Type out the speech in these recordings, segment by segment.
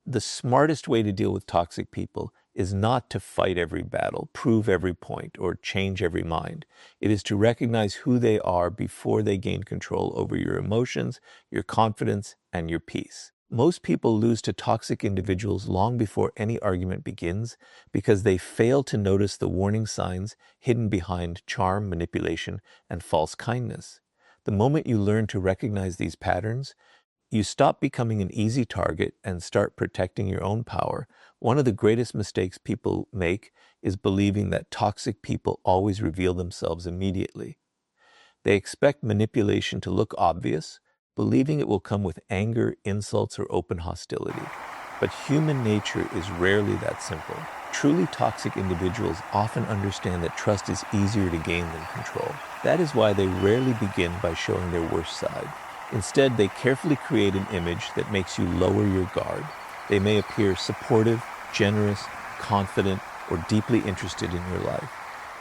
The smartest way to deal with toxic people is not to fight every battle, prove every point, or change every mind. It is to recognize who they are before they gain control over your emotions, your confidence, and your peace. Most people lose to toxic individuals long before any argument begins because they fail to notice the warning signs hidden behind charm, manipulation, and false kindness. The moment you learn to recognize these patterns, you stop becoming an easy target and start protecting your own power. One of the greatest mistakes people make is believing that toxic people always reveal themselves immediately. They expect manipulation to look obvious, believing it will come with anger, insults, or open hostility. But human nature is rarely that simple. Truly toxic individuals often understand that trust is easier to gain than control. That is why they rarely begin by showing their worst side. Instead, they carefully create an image that makes you lower your guard. They may appear supportive, generous, confident, or deeply interested in your life.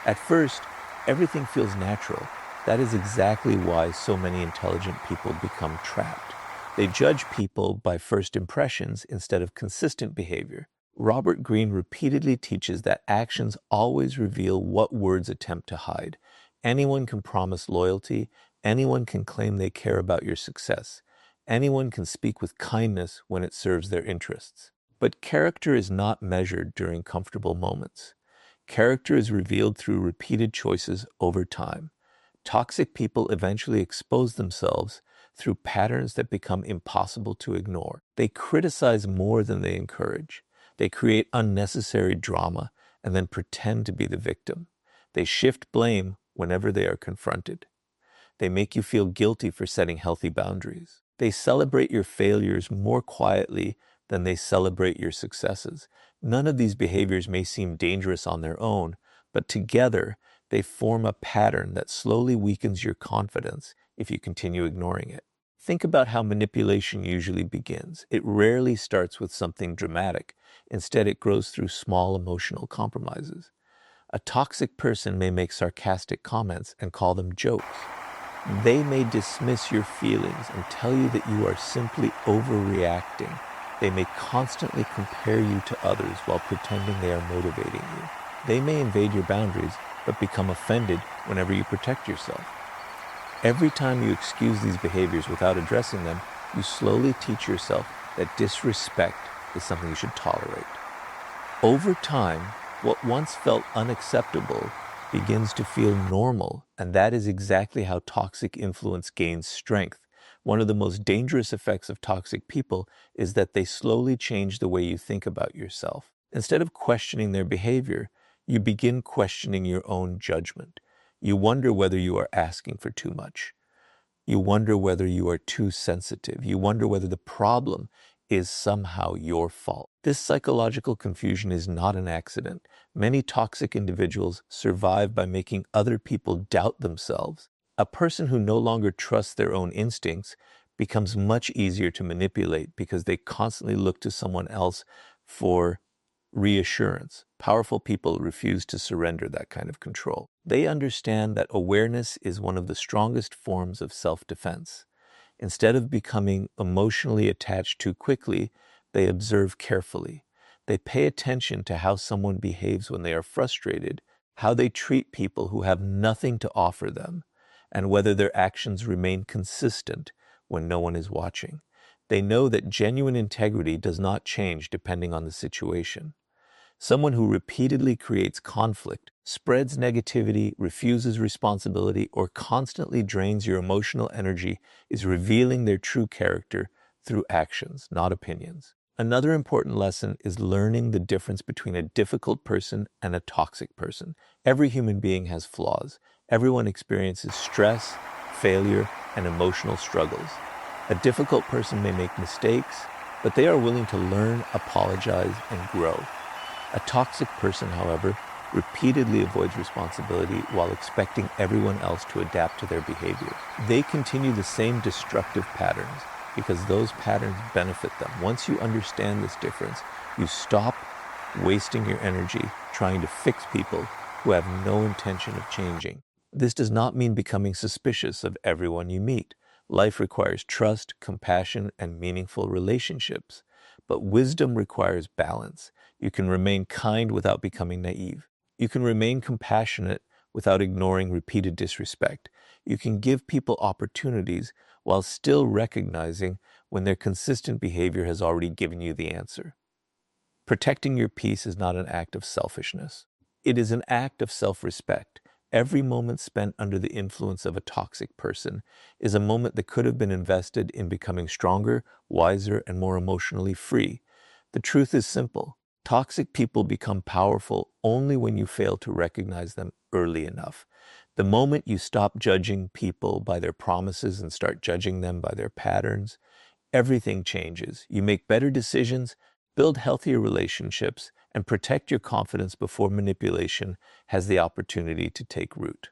At first, everything feels natural. That is exactly why so many intelligent people become trapped. They judge people by first impressions instead of consistent behavior. Robert Greene repeatedly teaches that actions always reveal what words attempt to hide. Anyone can promise loyalty. Anyone can claim they care about your success. Anyone can speak with kindness when it serves their interests. But character is not measured during comfortable moments. Character is revealed through repeated choices over time. Toxic people eventually expose themselves through patterns that become impossible to ignore. They criticize more than they encourage. They create unnecessary drama and then pretend to be the victim. They shift blame whenever they are confronted. They make you feel guilty for setting healthy boundaries. They celebrate your failures more quietly than they celebrate your successes. None of these behaviors may seem dangerous on their own, but together they form a pattern that slowly weakens your confidence if you continue ignoring it. Think about how manipulation usually begins. It rarely starts with something dramatic. Instead, it grows through small emotional compromises. A toxic person may make sarcastic comments and call them jokes. They may dismiss your feelings and tell you that you are simply overreacting. They may constantly compare you to others while pretending they are motivating you. They may invade your boundaries, but become offended whenever you protect yourself. Every time you excuse these behaviors without addressing them, you slowly teach yourself that disrespect is something you should tolerate. Over time, what once felt unacceptable begins to feel normal, and that is exactly how toxic influence gains strength. One of the most dangerous effects of toxic people is that they slowly change the way you think about yourself. Instead of questioning their behavior, you begin questioning your own judgment. You wonder whether you are asking for too much. You wonder whether you are too sensitive. You wonder whether the problem is somehow your fault. This psychological confusion is not an accident. Many toxic individuals survive by making other people doubt themselves. A person who no longer trusts their own instincts becomes much easier to manipulate because they constantly look to someone else for reassurance. Powerful people refuse to surrender that kind of control. They understand that awareness is one of the strongest forms of self-defense. Instead of becoming emotionally attached too quickly, they observe carefully. They pay attention to how someone behaves when they are frustrated, how they treat people who have nothing to offer them, and whether their actions remain consistent when no one is watching. They know that genuine integrity does not change depending on the situation. Someone who repeatedly creates conflict, spreads negativity, refuses responsibility, or constantly drains your emotional energy is revealing their true character through actions, not opinions. Another important lesson is learning the difference between a difficult person and a toxic person. Every human being has flaws. Everyone experiences stress, failure, and emotional struggles. A difficult person may make mistakes, but they are willing to learn, apologize, and grow. A toxic person, however, repeatedly avoids responsibility while expecting everyone else to adapt to their behavior. They continue the same destructive patterns because those patterns benefit them. Once you understand this difference, you stop wasting your energy trying to fix people who have no intention of changing. This does not mean becoming suspicious of everyone you meet. Life requires trust, compassion, and meaningful relationships. but wisdom requires balance. You can remain kind without becoming naive. You can remain compassionate without ignoring repeated disrespect. You can give people opportunities while still recognizing when their consistent behavior has already given you the answer. Protecting your peace is not an act of selfishness. It is an act of self-respect. Every moment spent under the influence of a toxic person is a moment that could have been invested in becoming stronger, wiser, and more emotionally free. The truth is simple. Toxic people become powerful only when you fail to recognize them early enough. The moment you stop judging people by their promises and start judging them by their patterns, everything changes. You make better decisions, build healthier relationships, and protect your confidence before manipulation has the opportunity to take root.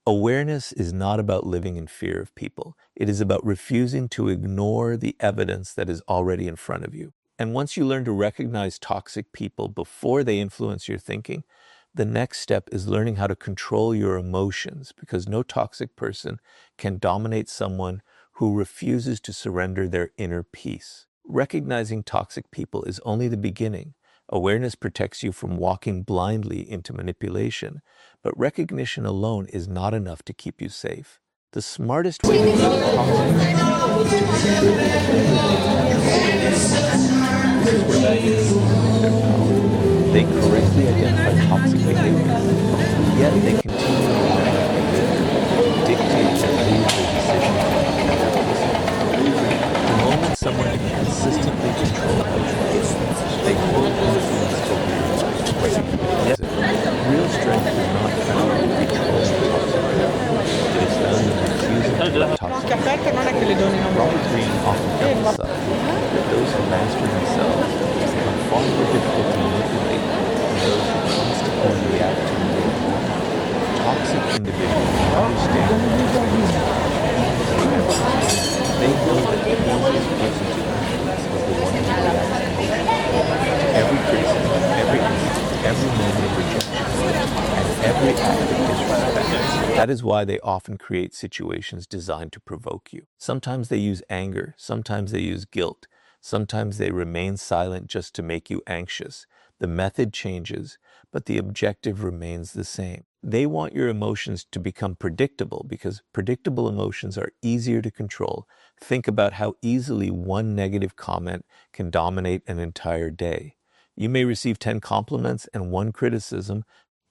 Awareness is not about living in fear of people. It is about refusing to ignore the evidence that is already in front of you. And once you learn to recognize toxic people before they influence your thinking, the next step is learning how to control your emotions, because no toxic person can dominate someone who refuses to surrender their inner peace. Recognizing toxic people is only the beginning. Awareness protects you from walking blindly into manipulation, but recognition alone is not enough to keep you safe. The smartest way to deal with toxic people is to make sure that you never gain control. This is where manipulation loses their power. They correctly identify toxic behavior, yet they continue to manipulate, dictate, and lead their decisions to their peace of mind. The moment someone can consistently control emotions, they hold influence over your life. Yet, real strength is not found in controlling toxic people. It is found in refusing to let toxic people. Robert Greene often emphasized that those who master themselves become far more difficult to manipulate than those who constantly react to the world. Toxic individuals understand they know that the easiest person to influence is the one who reacts emotionally. Every criticism, every moment of rejection, and every act of disrespect. That is why they often create situations designed to provoke you. Sometimes they use anger, sometimes they use guilt, sometimes they remain silent just to make you anxious. The method changes, but the objective remains the same. They want your emotions to become predictable because predictable emotions are easier to control. Think about how easily one negative comment can dominate an entire day. You may receive 10 compliments and 1 criticism,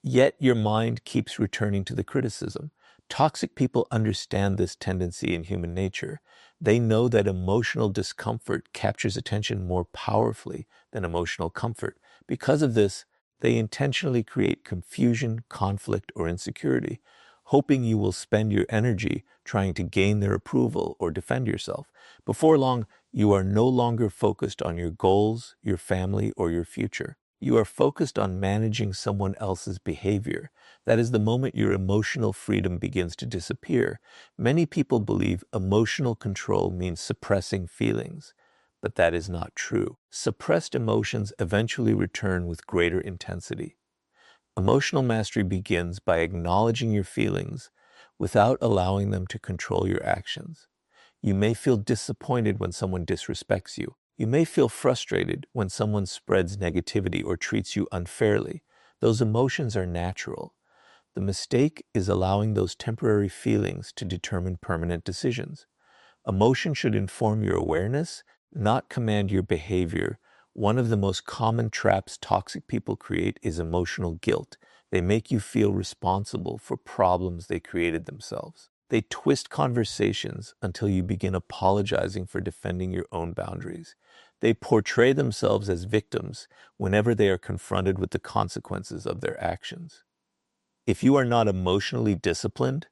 yet your mind keeps returning to the criticism. Toxic people understand this tendency in human nature. They know that emotional discomfort captures attention more powerfully than emotional comfort. Because of this, they intentionally create confusion, conflict, or insecurity, hoping you will spend your energy trying to gain their approval or defend yourself. Before long, you are no longer focused on your goals, your family, or your future. You are focused on managing someone else's behavior. That is the moment your emotional freedom begins to disappear. Many people believe emotional control means suppressing feelings, but that is not true. Suppressed emotions eventually return with greater intensity. Emotional mastery begins by acknowledging your feelings without allowing them to control your actions. You may feel disappointed when someone disrespects you. You may feel frustrated when someone spreads negativity or treats you unfairly. Those emotions are natural. The mistake is allowing those temporary feelings to determine permanent decisions. Emotion should inform your awareness, not command your behavior. One of the most common traps toxic people create is emotional guilt. They make you feel responsible for problems they created themselves. They twist conversations until you begin apologizing for defending your own boundaries. They portray themselves as victims whenever they are confronted with the consequences of their actions. If you are not emotionally disciplined,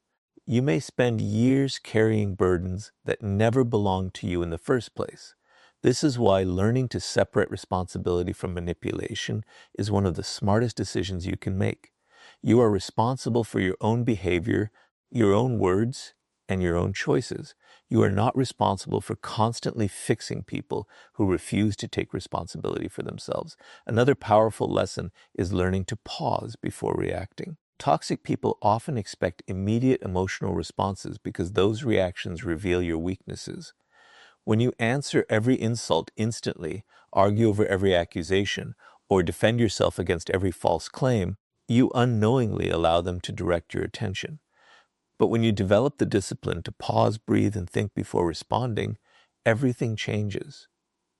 you may spend years carrying burdens that never belonged to you in the first place. This is why learning to separate responsibility from manipulation is one of the smartest decisions you can make. You are responsible for your own behavior, your own words, and your own choices. You are not responsible for constantly fixing people who refuse to take responsibility for themselves. Another powerful lesson is learning to pause before reacting. Toxic people often expect immediate emotional responses because those reactions reveal your weaknesses. When you answer every insult instantly, argue over every accusation, or defend yourself against every false claim, you unknowingly allow them to direct your attention. But when you develop the discipline to pause, breathe, and think before responding, everything changes.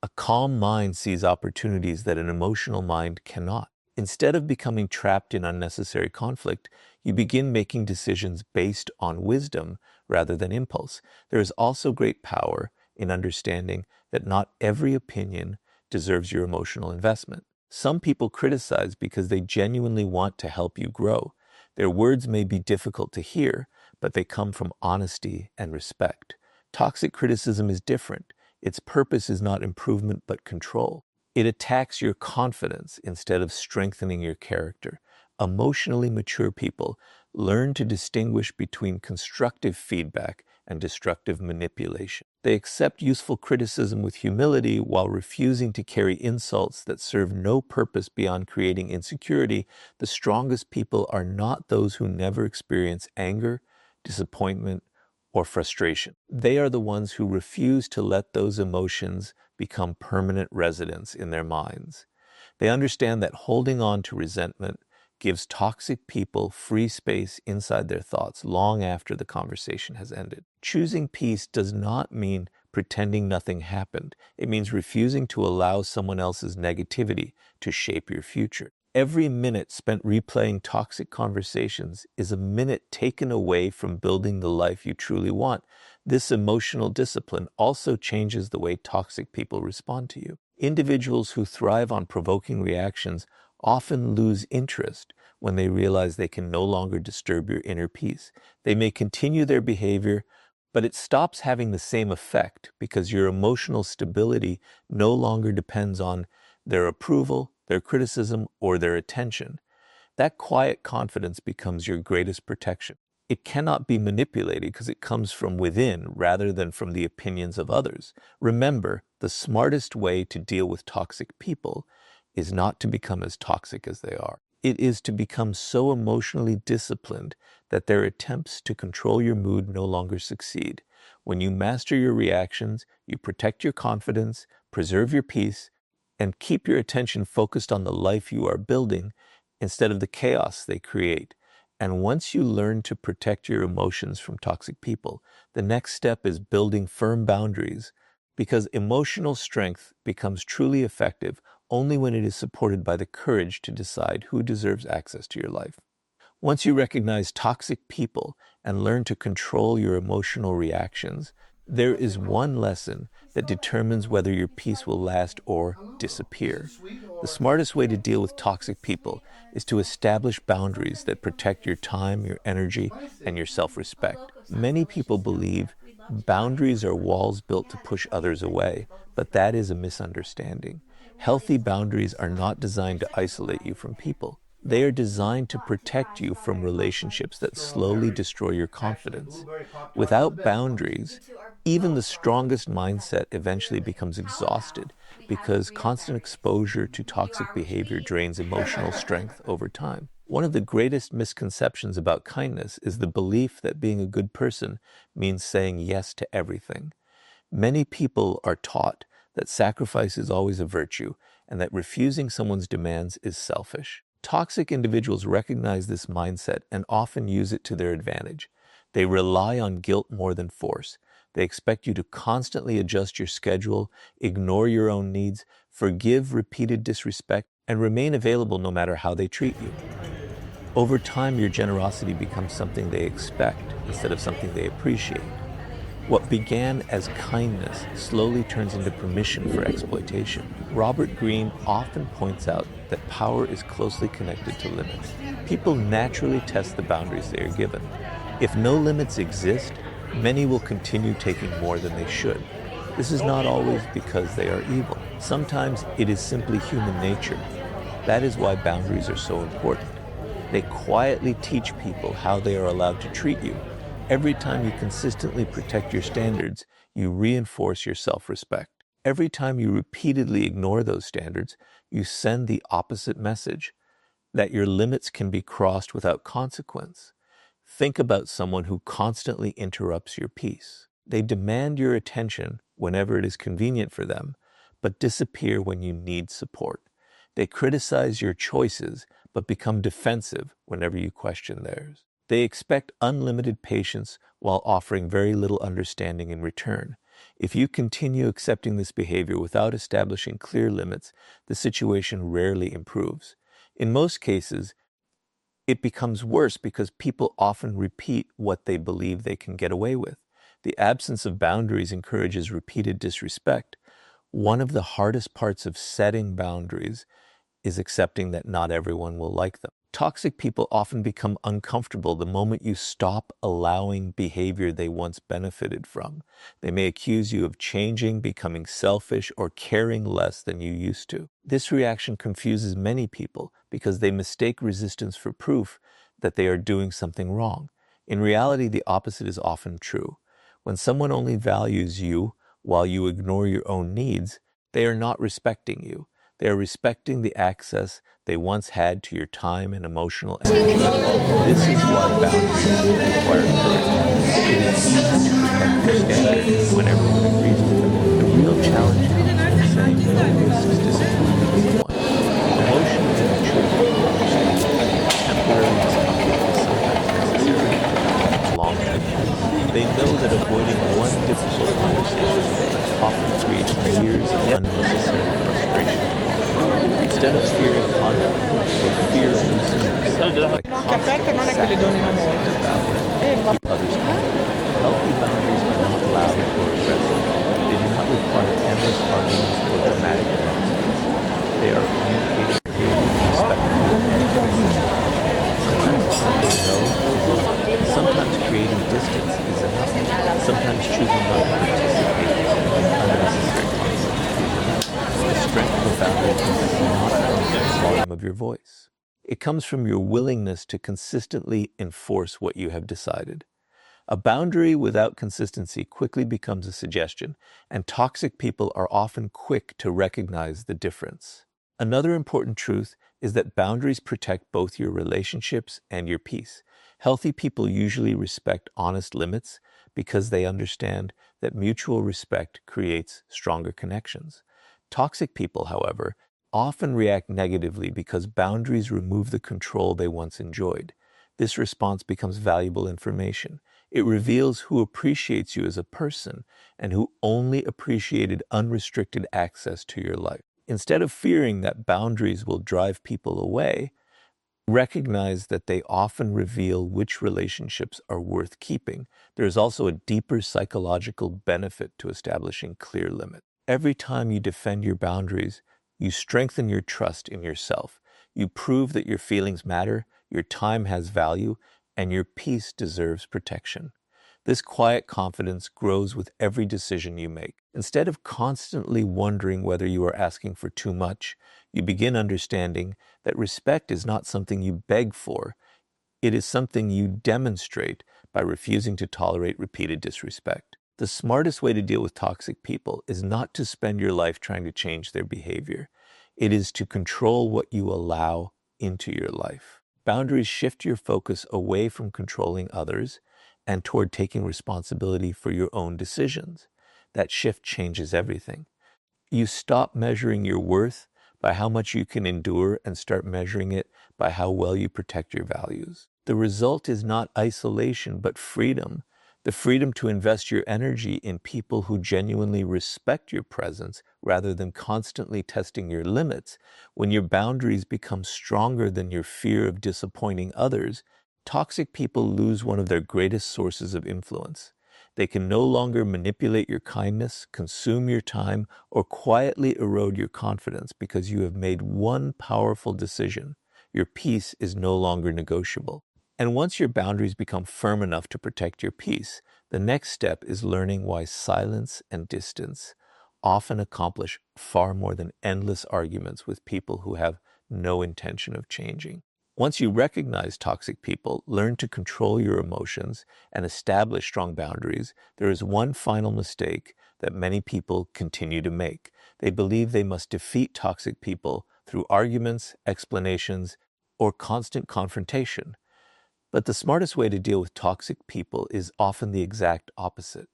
A calm mind sees opportunities that an emotional mind cannot. Instead of becoming trapped in unnecessary conflict, you begin making decisions based on wisdom rather than impulse. There is also great power in understanding that not every opinion deserves your emotional investment. Some people criticize because they genuinely want to help you grow. Their words may be difficult to hear, but they come from honesty and respect. Toxic criticism is different. Its purpose is not improvement but control. It attacks your confidence instead of strengthening your character. Emotionally mature people learn to distinguish between constructive feedback and destructive manipulation. They accept useful criticism with humility while refusing to carry insults that serve no purpose beyond creating insecurity. The strongest people are not those who never experience anger, disappointment, or frustration. They are the ones who refuse to let those emotions become permanent residents in their minds. They understand that holding on to resentment gives toxic people free space inside their thoughts long after the conversation has ended. Choosing peace does not mean pretending nothing happened. It means refusing to allow someone else's negativity to shape your future. Every minute spent replaying toxic conversations is a minute taken away from building the life you truly want. This emotional discipline also changes the way toxic people respond to you. Individuals who thrive on provoking reactions often lose interest when they realize they can no longer disturb your inner peace. They may continue their behavior, but it stops having the same effect because your emotional stability no longer depends on their approval, their criticism, or their attention. That quiet confidence becomes your greatest protection. It cannot be manipulated because it comes from within rather than from the opinions of others. Remember, the smartest way to deal with toxic people is not to become as toxic as they are. It is to become so emotionally disciplined that their attempts to control your mood no longer succeed. When you master your reactions, you protect your confidence, preserve your peace, and keep your attention focused on the life you are building instead of the chaos they create. And once you learn to protect your emotions from toxic people, the next step is building firm boundaries, because emotional strength becomes truly effective only when it is supported by the courage to decide who deserves access to your life. Once you recognize toxic people and learn to control your emotional reactions, there is one lesson that determines whether your peace will last or disappear. The smartest way to deal with toxic people is to establish boundaries that protect your time, your energy, and your self-respect. Many people believe boundaries are walls built to push others away, but that is a misunderstanding. Healthy boundaries are not designed to isolate you from people. They are designed to protect you from relationships that slowly destroy your confidence. Without boundaries, even the strongest mindset eventually becomes exhausted because constant exposure to toxic behavior drains emotional strength over time. One of the greatest misconceptions about kindness is the belief that being a good person means saying yes to everything. Many people are taught that sacrifice is always a virtue and that refusing someone's demands is selfish. Toxic individuals recognize this mindset and often use it to their advantage. They rely on guilt more than force. They expect you to constantly adjust your schedule, ignore your own needs, forgive repeated disrespect, and remain available no matter how they treat you. Over time, your generosity becomes something they expect instead of something they appreciate. What began as kindness slowly turns into permission for exploitation. Robert Greene often points out that power is closely connected to limits. People naturally test the boundaries they are given. If no limits exist, many will continue taking more than they should. This is not always because they are evil. Sometimes it is simply human nature. That is why boundaries are so important. They quietly teach people how they are allowed to treat you. Every time you consistently protect your standards, you reinforce your self-respect. Every time you repeatedly ignore those standards, you send the opposite message, that your limits can be crossed without consequence. Think about someone who constantly interrupts your peace. They demand your attention whenever it is convenient for them, but disappear when you need support. They criticize your choices, but become defensive whenever you question theirs. They expect unlimited patience while offering very little understanding in return. If you continue accepting this behavior without establishing clear limits, the situation rarely improves. In most cases, it becomes worse because people often repeat what they believe they can get away with. The absence of boundaries encourages repeated disrespect. One of the hardest parts of setting boundaries is accepting that not everyone will like them. Toxic people often become uncomfortable the moment you stop allowing behavior they once benefited from. They may accuse you of changing, becoming selfish, or caring less than you used to. This reaction confuses many people because they mistake resistance for proof that they are doing something wrong. In reality, the opposite is often true. When someone only values you while you ignore your own needs, they are not respecting you. They are respecting the access they once had to your time and emotional energy. This is why boundaries require courage. It is easy to protect your standards when everyone agrees with them. The real challenge comes from saying no risks disappointing someone. Emotional immaturity understands that temporary discomfort is sometimes necessary for long-term peace. They know that avoiding one difficult conversation often creates years of unnecessary frustration. Instead of fearing conflict or fear of losing yourself by constantly sacrificing their values to keep others comfortable. Healthy boundaries are not loud or aggressive. They do not require endless arguments or dramatic announcements. They are communicated clearly, respectfully, and consistently. Sometimes saying no is enough. Sometimes creating distance is enough. Sometimes choosing not to participate in unnecessary conflict is enough. The strength of a boundary comes not from the volume of your voice. It comes from your willingness to consistently enforce what you have decided. A boundary without consistency quickly becomes a suggestion, and toxic people are often quick to recognize the difference. Another important truth is that boundaries protect both your relationships and your peace. Healthy people usually respect honest limits because they understand that mutual respect creates stronger connections. Toxic people, however, often react negatively because boundaries remove the control they once enjoyed. This response becomes valuable information. It reveals who appreciates you as a person and who only appreciated unrestricted access to your life. Instead of fearing that boundaries will drive people away, recognize that they often reveal which relationships are worth keeping. There is also a deeper psychological benefit to establishing clear limits. Every time you defend your boundaries, you strengthen your trust in yourself. You prove that your feelings matter, your time has value, and your peace deserves protection. This quiet confidence grows with every decision you make. Instead of constantly wondering whether you are asking for too much, you begin understanding that respect is not something you beg for. It is something you demonstrate by refusing to tolerate repeated disrespect. The smartest way to deal with toxic people is not to spend your life trying to change their behavior. It is to control what you allow into your life. Boundaries shift your focus away from controlling others and toward taking responsibility for your own decisions. That shift changes everything. You stop measuring your worth by how much you can endure and start measuring it by how well you protect your values. The result is not isolation, but freedom. The freedom to invest your energy in people who genuinely respect your presence rather than constantly testing your limits. When your boundaries become stronger than your fear of disappointing others, toxic people lose one of their greatest sources of influence. They can no longer manipulate your kindness, consume your time, or quietly erode your confidence because you have made one powerful decision. Your peace is no longer negotiable. And once your boundaries become firm enough to protect your peace, the next step is learning why silence and distance often accomplish far more than endless arguments with people who have no intention of changing. Once you recognize toxic people, learn to control your emotions, and establish strong boundaries, there is one final mistake that many people continue to make. They believe they must defeat toxic people through arguments, explanations, or constant confrontation. But the smartest way to deal with toxic people is often the exact opposite.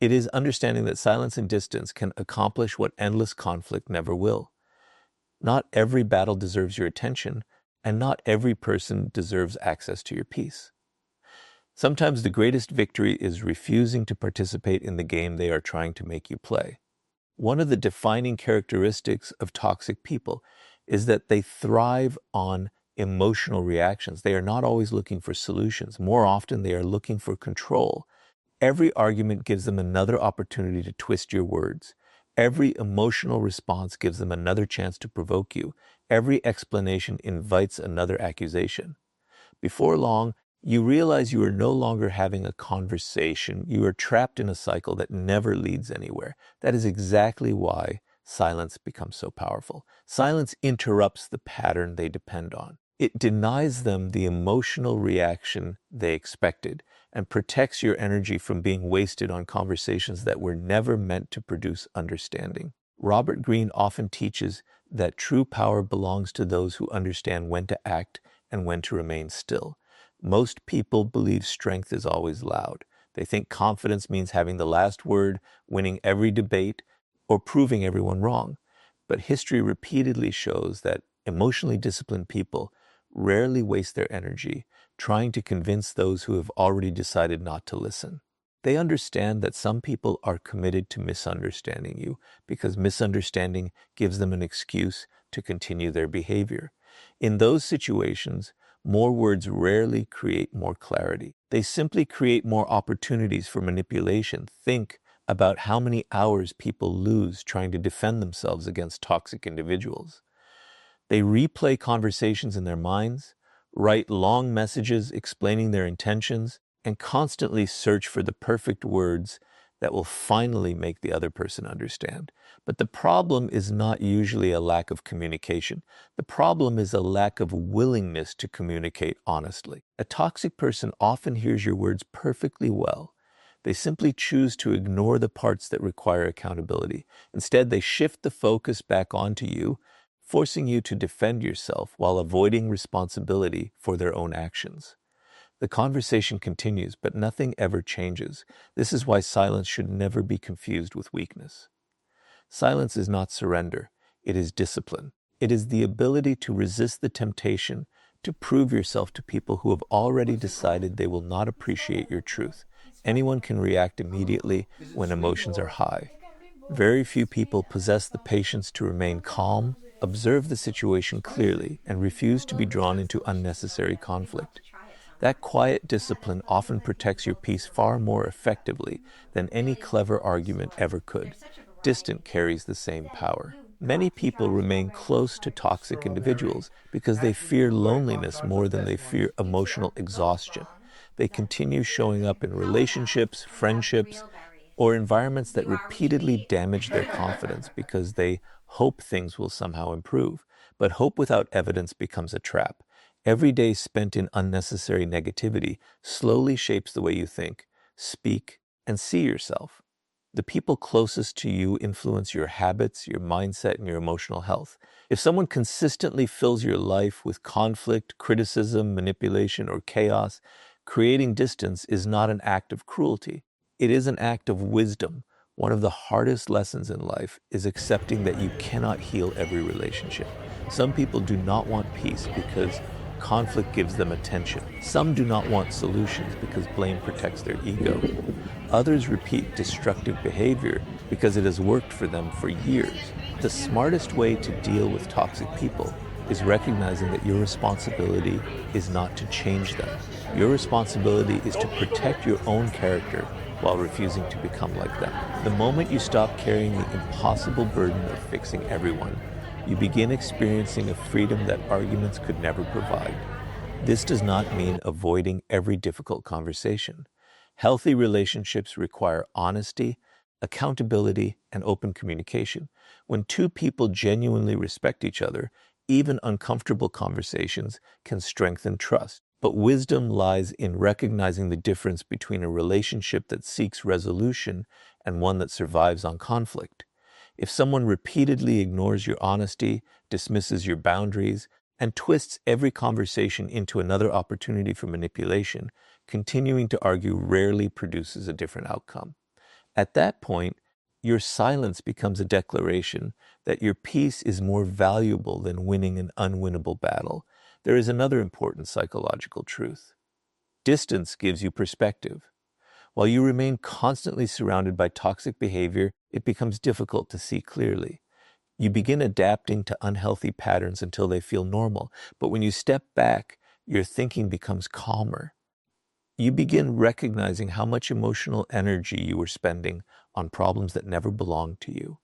It is understanding that silence and distance can accomplish what endless conflict never will. Not every battle deserves your attention, and not every person deserves access to your peace. Sometimes the greatest victory is refusing to participate in the game they are trying to make you play. One of the defining characteristics of toxic people is that they thrive on emotional reactions. They are not always looking for solutions. More often, they are looking for control. Every argument gives them another opportunity to twist your words. Every emotional response gives them another chance to provoke you. Every explanation invites another accusation. Before long, you realize you are no longer having a conversation. You are trapped in a cycle that never leads anywhere. That is exactly why silence becomes so powerful. Silence interrupts the pattern they depend on. It denies them the emotional reaction they expected and protects your energy from being wasted on conversations that were never meant to produce understanding. Robert Greene often teaches that true power belongs to those who understand when to act and when to remain still. Most people believe strength is always loud. They think confidence means having the last word, winning every debate, or proving everyone wrong. But history repeatedly shows that emotionally disciplined people rarely waste their energy trying to convince those who have already decided not to listen. They understand that some people are committed to misunderstanding you because misunderstanding gives them an excuse to continue their behavior. In those situations, more words rarely create more clarity. They simply create more opportunities for manipulation. Think about how many hours people lose trying to defend themselves against toxic individuals. They replay conversations in their minds, write long messages explaining their intentions, and constantly search for the perfect words that will finally make the other person understand. But the problem is not usually a lack of communication. The problem is a lack of willingness to communicate honestly. A toxic person often hears your words perfectly well. They simply choose to ignore the parts that require accountability. Instead, they shift the focus back onto you, forcing you to defend yourself while avoiding responsibility for their own actions. The conversation continues, but nothing ever changes. This is why silence should never be confused with weakness. Silence is not surrender, it is discipline. It is the ability to resist the temptation to prove yourself to people who have already decided they will not appreciate your truth. Anyone can react immediately when emotions are high. Very few people possess the patience to remain calm, observe the situation clearly, and refuse to be drawn into unnecessary conflict. That quiet discipline often protects your peace far more effectively than any clever argument ever could. Distant carries the same power. Many people remain close to toxic individuals because they fear loneliness more than they fear emotional exhaustion. They continue showing up in relationships, friendships, or environments that repeatedly damage their confidence because they hope things will somehow improve. But hope without evidence becomes a trap. Every day spent in unnecessary negativity slowly shapes the way you think, speak, and see yourself. The people closest to you influence your habits, your mindset, and your emotional health. If someone consistently fills your life with conflict, criticism, manipulation, or chaos, creating distance is not an act of cruelty. It is an act of wisdom. One of the hardest lessons in life is accepting that you cannot heal every relationship. Some people do not want peace because conflict gives them attention. Some do not want solutions because blame protects their ego. Others repeat destructive behavior because it has worked for them for years. The smartest way to deal with toxic people is recognizing that your responsibility is not to change them. Your responsibility is to protect your own character while refusing to become like them. The moment you stop carrying the impossible burden of fixing everyone, you begin experiencing a freedom that arguments could never provide. This does not mean avoiding every difficult conversation. Healthy relationships require honesty, accountability, and open communication. When two people genuinely respect each other, even uncomfortable conversations can strengthen trust. But wisdom lies in recognizing the difference between a relationship that seeks resolution and one that survives on conflict. If someone repeatedly ignores your honesty, dismisses your boundaries, and twists every conversation into another opportunity for manipulation, continuing to argue rarely produces a different outcome. At that point, your silence becomes a declaration that your peace is more valuable than winning an unwinnable battle. There is another important psychological truth. Distance gives you perspective. While you remain constantly surrounded by toxic behavior, it becomes difficult to see clearly. You begin adapting to unhealthy patterns until they feel normal. But when you step back, your thinking becomes calmer. You begin recognizing how much emotional energy you were spending on problems that never belonged to you.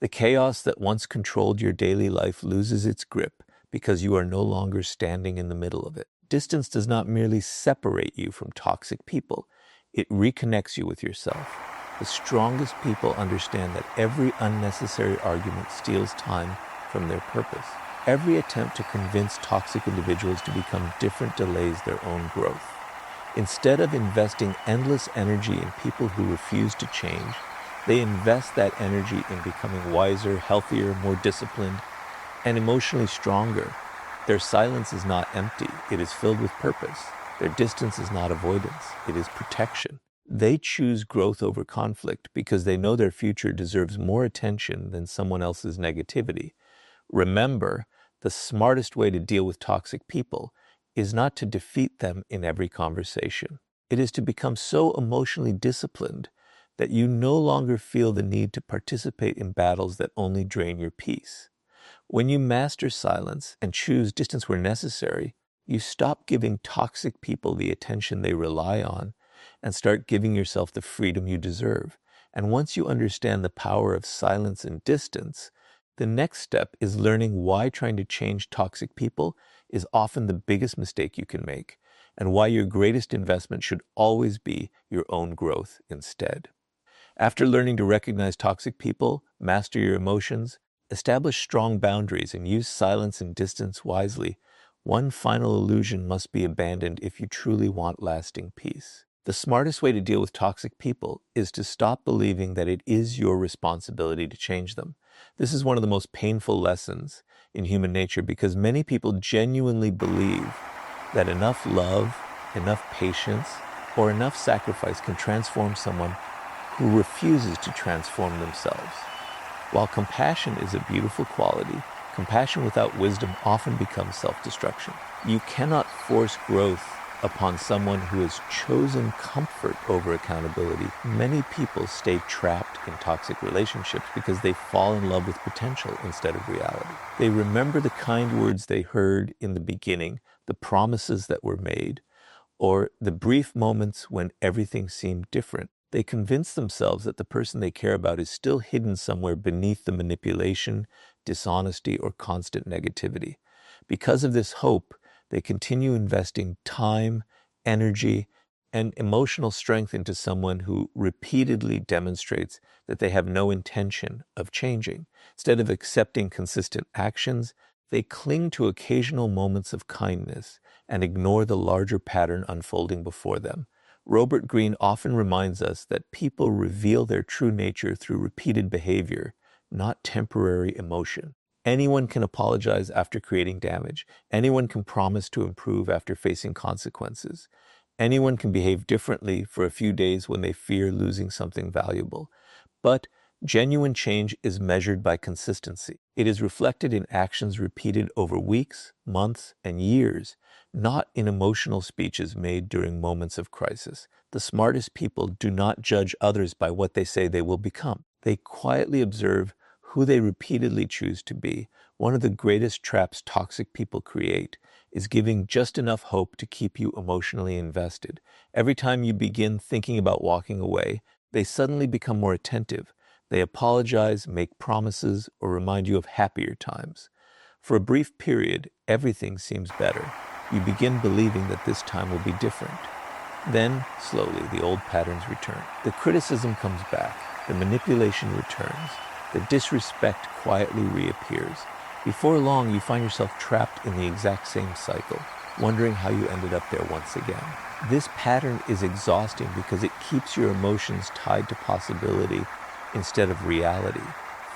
The chaos that once controlled your daily life loses its grip because you are no longer standing in the middle of it. Distance does not merely separate you from toxic people, it reconnects you with yourself. The strongest people understand that every unnecessary argument steals time from their purpose. Every attempt to convince toxic individuals to become different delays their own growth. Instead of investing endless energy in people who refuse to change, they invest that energy in becoming wiser, healthier, more disciplined, and emotionally stronger. Their silence is not empty, it is filled with purpose. Their distance is not avoidance, it is protection. They choose growth over conflict because they know their future deserves more attention than someone else's negativity. Remember, the smartest way to deal with toxic people is not to defeat them in every conversation. It is to become so emotionally disciplined that you no longer feel the need to participate in battles that only drain your peace. When you master silence and choose distance where necessary, you stop giving toxic people the attention they rely on and start giving yourself the freedom you deserve. And once you understand the power of silence and distance, the next step is learning why trying to change toxic people is often the biggest mistake you can make, and why your greatest investment should always be your own growth instead. After learning to recognize toxic people, master your emotions, establish strong boundaries, and use silence and distance wisely, one final illusion must be abandoned if you truly want lasting peace. The smartest way to deal with toxic people is to stop believing that it is your responsibility to change them. This is one of the most painful lessons in human nature because many people genuinely believe that enough love, enough patience, or enough sacrifice can transform someone who refuses to transform themselves. While compassion is a beautiful quality, compassion without wisdom often becomes self-destruction. You cannot force growth upon someone who has chosen comfort over accountability. Many people stay trapped in toxic relationships because they fall in love with potential instead of reality. They remember the kind words they heard in the beginning, the promises that were made, or the brief moments when everything seemed different. They convince themselves that the person they care about is still hidden somewhere beneath the manipulation, dishonesty, or constant negativity. Because of this hope, they continue investing time, energy, and emotional strength into someone who repeatedly demonstrates that they have no intention of changing. Instead of accepting consistent actions, they cling to occasional moments of kindness and ignore the larger pattern unfolding before them. Robert Greene often reminds us that people reveal their true nature through repeated behavior, not temporary emotion. Anyone can apologize after creating damage. Anyone can promise to improve after facing consequences. Anyone can behave differently for a few days when they fear losing something valuable. But genuine change is measured by consistency. It is reflected in actions repeated over weeks, months, and years, not in emotional speeches made during moments of crisis. The smartest people do not judge others by what they say they will become. They quietly observe who they repeatedly choose to be. One of the greatest traps toxic people create is giving just enough hope to keep you emotionally invested. Every time you begin thinking about walking away, they suddenly become more attentive. They apologize, make promises, or remind you of happier times. For a brief period, everything seems better. You begin believing that this time will be different. Then, slowly, the old patterns return. The criticism comes back. The manipulation returns. The disrespect quietly reappears. Before long, you find yourself trapped in the exact same cycle, wondering how you ended up there once again. This pattern is exhausting because it keeps your emotions tied to possibility instead of reality.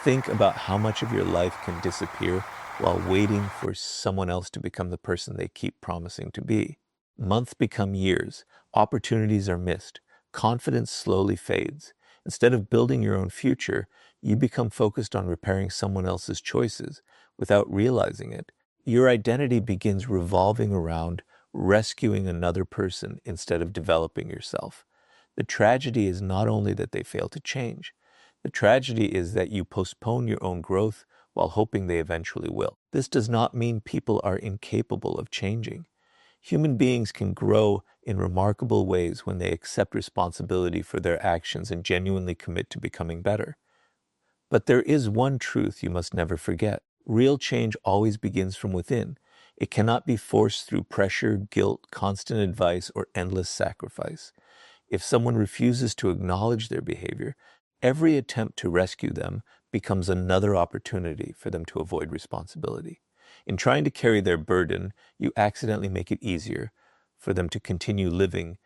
Think about how much of your life can disappear while waiting for someone else to become the person they keep promising to be. Months become years. Opportunities are missed. confidence slowly fades. Instead of building your own future, you become focused on repairing someone else's choices without realizing it. Your identity begins revolving around rescuing another person instead of developing yourself. The tragedy is not only that they fail to change, the tragedy is that you postpone your own growth while hoping they eventually will. This does not mean people are incapable of changing. Human beings can grow in remarkable ways when they accept responsibility for their actions and genuinely commit to becoming better. But there is one truth you must never forget. Real change always begins from within. It cannot be forced through pressure, guilt, constant advice, or endless sacrifice. If someone refuses to acknowledge their behavior, every attempt to rescue them becomes another opportunity for them to avoid responsibility. In trying to carry their burden, you accidentally make it easier for them to continue living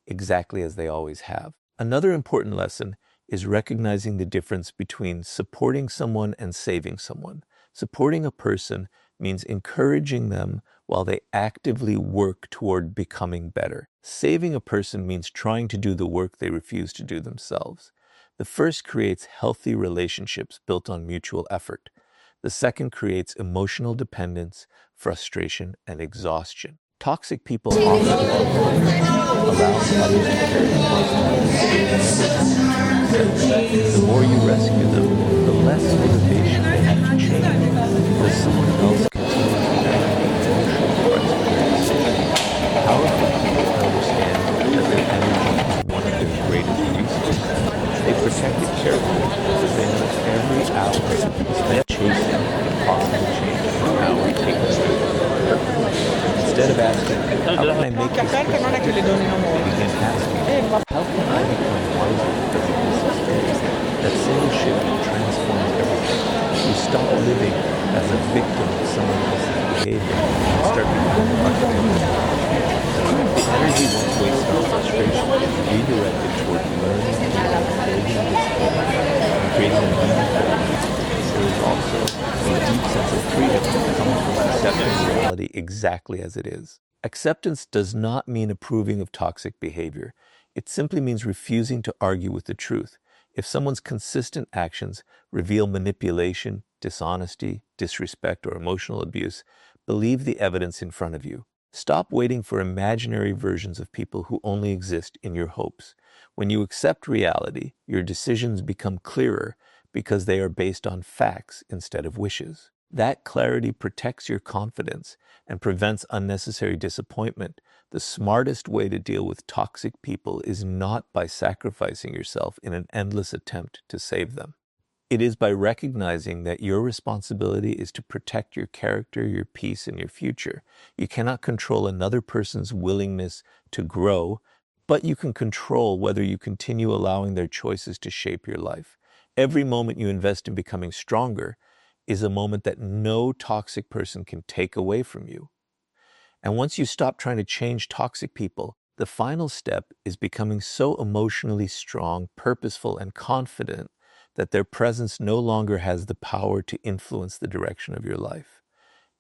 exactly as they always have. Another important lesson is recognizing the difference between supporting someone and saving someone. Supporting a person means encouraging them while they actively work toward becoming better. Saving a person means trying to do the work they refuse to do themselves. The first creates healthy relationships built on mutual effort. The second creates emotional dependence, frustration, and exhaustion. Toxic people often allow others to carry responsibility. The more you rescue them, the less motivation they have to change, because someone else continues to navigate emotional parts of their decisions. Powerful people understand that their energy is one of their greatest resources. They protect it carefully because they know every hour spent chasing impossible change is now taken. Instead of asking, how can I make this different, begin asking, how can I become wiser because of this experience? That single shift transforms everything. You stop living as a victim of someone else's behavior and start becoming part of their own. The energy once wasted on frustration is redirected toward learning, building discipline, and creating a meaningful life. There is also a deep sense of freedom that comes from accepting reality exactly as it is. Acceptance does not mean approving of toxic behavior. It simply means refusing to argue with the truth. If someone's consistent actions reveal manipulation, dishonesty, disrespect, or emotional abuse, believe the evidence in front of you. Stop waiting for imaginary versions of people who only exist in your hopes. When you accept reality, your decisions become clearer because they are based on facts instead of wishes. That clarity protects your confidence and prevents unnecessary disappointment. The smartest way to deal with toxic people is not by sacrificing yourself in an endless attempt to save them. It is by recognizing that your responsibility is to protect your character, your peace, and your future. You cannot control another person's willingness to grow, but you can control whether you continue allowing their choices to shape your life. Every moment you invest in becoming stronger is a moment that no toxic person can take away from you. And once you stop trying to change toxic people, the final step is becoming so emotionally strong, purposeful, and confident that their presence no longer has the power to influence the direction of your life.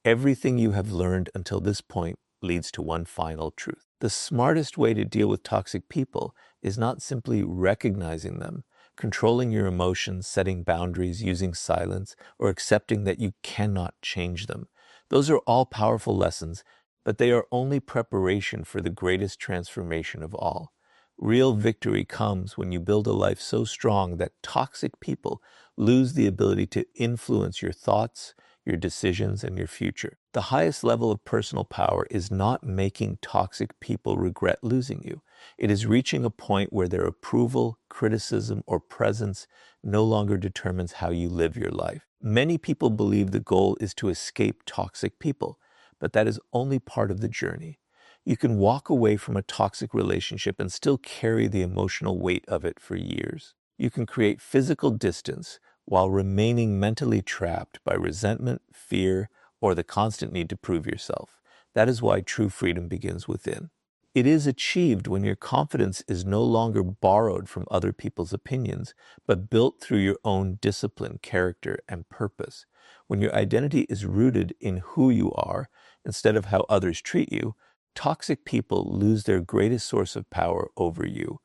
Everything you have learned until this point leads to one final truth. The smartest way to deal with toxic people is not simply recognizing them, controlling your emotions, setting boundaries, using silence, or accepting that you cannot change them. Those are all powerful lessons, but they are only preparation for the greatest transformation of all. Real victory comes when you build a life so strong that toxic people lose the ability to influence your thoughts, your decisions, and your future. The highest level of personal power is not making toxic people regret losing you. It is reaching a point where their approval, criticism, or presence no longer determines how you live your life. Many people believe the goal is to escape toxic people, but that is only part of the journey. You can walk away from a toxic relationship and still carry the emotional weight of it for years. You can create physical distance while remaining mentally trapped by resentment, fear, or the constant need to prove yourself. That is why true freedom begins within. It is achieved when your confidence is no longer borrowed from other people's opinions, but built through your own discipline, character, and purpose. When your identity is rooted in who you are instead of how others treat you, toxic people lose their greatest source of power over you.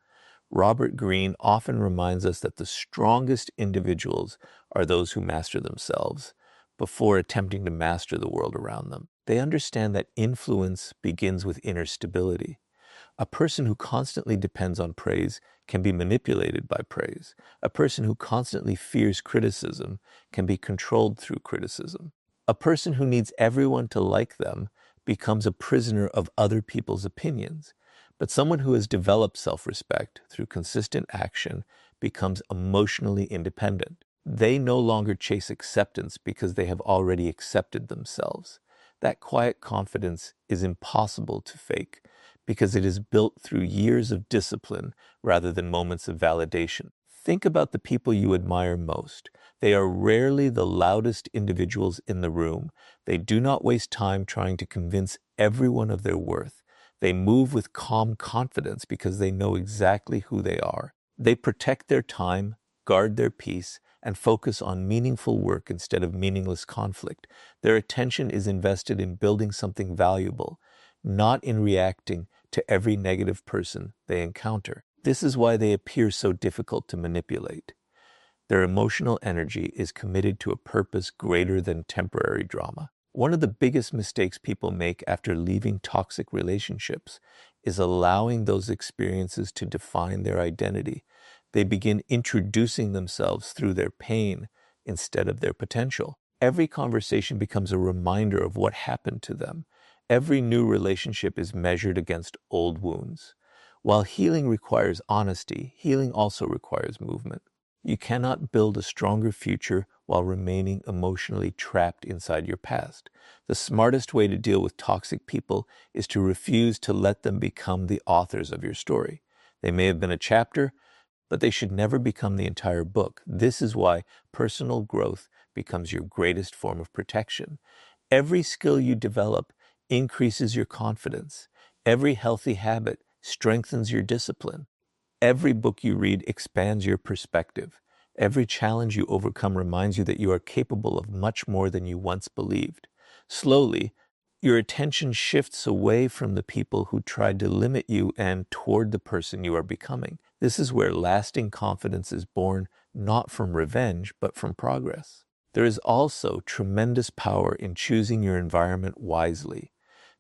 Robert Greene often reminds us that the strongest individuals are those who master themselves before attempting to master the world around them. They understand that influence begins with inner stability. A person who constantly depends on praise can be manipulated by praise. A person who constantly fears criticism can be controlled through criticism. A person who needs everyone to like them becomes a prisoner of other people's opinions. But someone who has developed self-respect through consistent action becomes emotionally independent. They no longer chase acceptance because they have already accepted themselves. That quiet confidence is impossible to fake because it is built through years of discipline rather than moments of validation. Think about the people you admire most. They are rarely the loudest individuals in the room. They do not waste time trying to convince everyone of their worth. They move with calm confidence because they know exactly who they are. They protect their time, guard their peace, and focus on meaningful work instead of meaningless conflict. Their attention is invested in building something valuable, not in reacting to every negative person they encounter. This is why they appear so difficult to manipulate. Their emotional energy is committed to a purpose greater than temporary drama. One of the biggest mistakes people make after leaving toxic relationships is allowing those experiences to define their identity. They begin introducing themselves through their pain instead of their potential. Every conversation becomes a reminder of what happened to them. Every new relationship is measured against old wounds. While healing requires honesty, healing also requires movement. You cannot build a stronger future while remaining emotionally trapped inside your past. The smartest way to deal with toxic people is to refuse to let them become the authors of your story. They may have been a chapter, but they should never become the entire book. This is why personal growth becomes your greatest form of protection. Every skill you develop increases your confidence. Every healthy habit strengthens your discipline. Every book you read expands your perspective. Every challenge you overcome reminds you that you are capable of much more than you once believed. Slowly, your attention shifts away from the people who tried to limit you and toward the person you are becoming. This is where lasting confidence is born, not from revenge, but from progress. There is also tremendous power in choosing your environment wisely.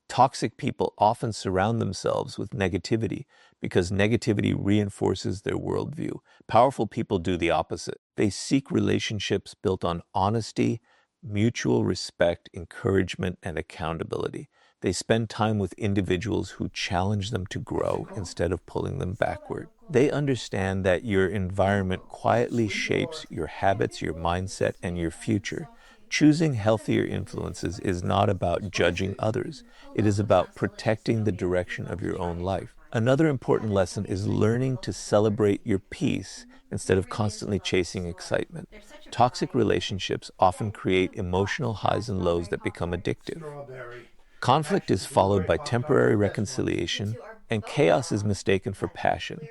Toxic people often surround themselves with negativity because negativity reinforces their worldview. Powerful people do the opposite. They seek relationships built on honesty, mutual respect, encouragement, and accountability. They spend time with individuals who challenge them to grow instead of pulling them backward. They understand that your environment quietly shapes your habits, your mindset, and your future. Choosing healthier influences is not about judging others. It is about protecting the direction of your own life. Another important lesson is learning to celebrate your peace instead of constantly chasing excitement. Toxic relationships often create emotional highs and lows that become addictive. Conflict is followed by temporary reconciliation, and chaos is mistaken for passion.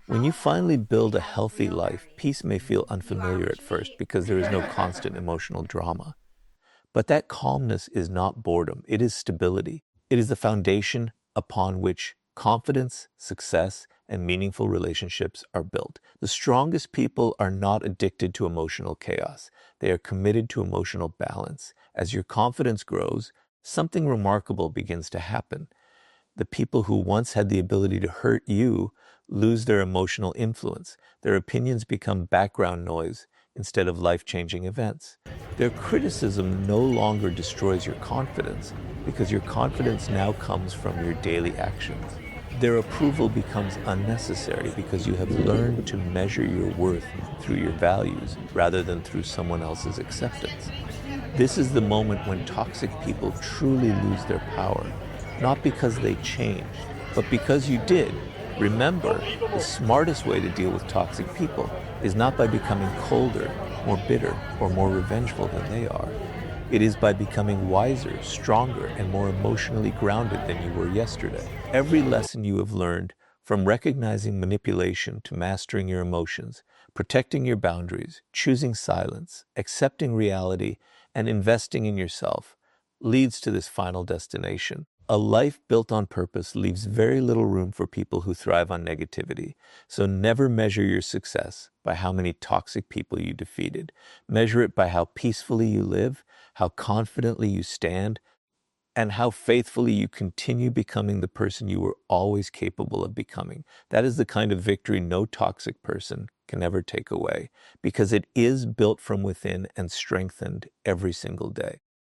When you finally build a healthy life, peace may feel unfamiliar at first because there is no constant emotional drama. But that calmness is not boredom, it is stability. It is the foundation upon which confidence, success, and meaningful relationships are built. The strongest people are not addicted to emotional chaos. They are committed to emotional balance. As your confidence grows, something remarkable begins to happen. The people who once had the ability to hurt you lose their emotional influence. Their opinions become background noise instead of life-changing events. Their criticism no longer destroys your confidence because your confidence now comes from your daily actions. Their approval becomes unnecessary because you have learned to measure your worth through your values rather than through someone else's acceptance. This is the moment when toxic people truly lose their power, not because they changed, but because you did. Remember, the smartest way to deal with toxic people is not by becoming colder, more bitter, or more revengeful than they are. It is by becoming wiser, stronger, and more emotionally grounded than you were yesterday. Every lesson you have learned, from recognizing manipulation to mastering your emotions, protecting your boundaries, choosing silence, accepting reality, and investing in yourself, leads to this final destination. A life built on purpose leaves very little room for people who thrive on negativity. So never measure your success by how many toxic people you defeated. Measure it by how peacefully you live, how confidently you stand, and how faithfully you continue becoming the person you were always capable of becoming. That is the kind of victory no toxic person can ever take away, because it is built from within and strengthened every single day.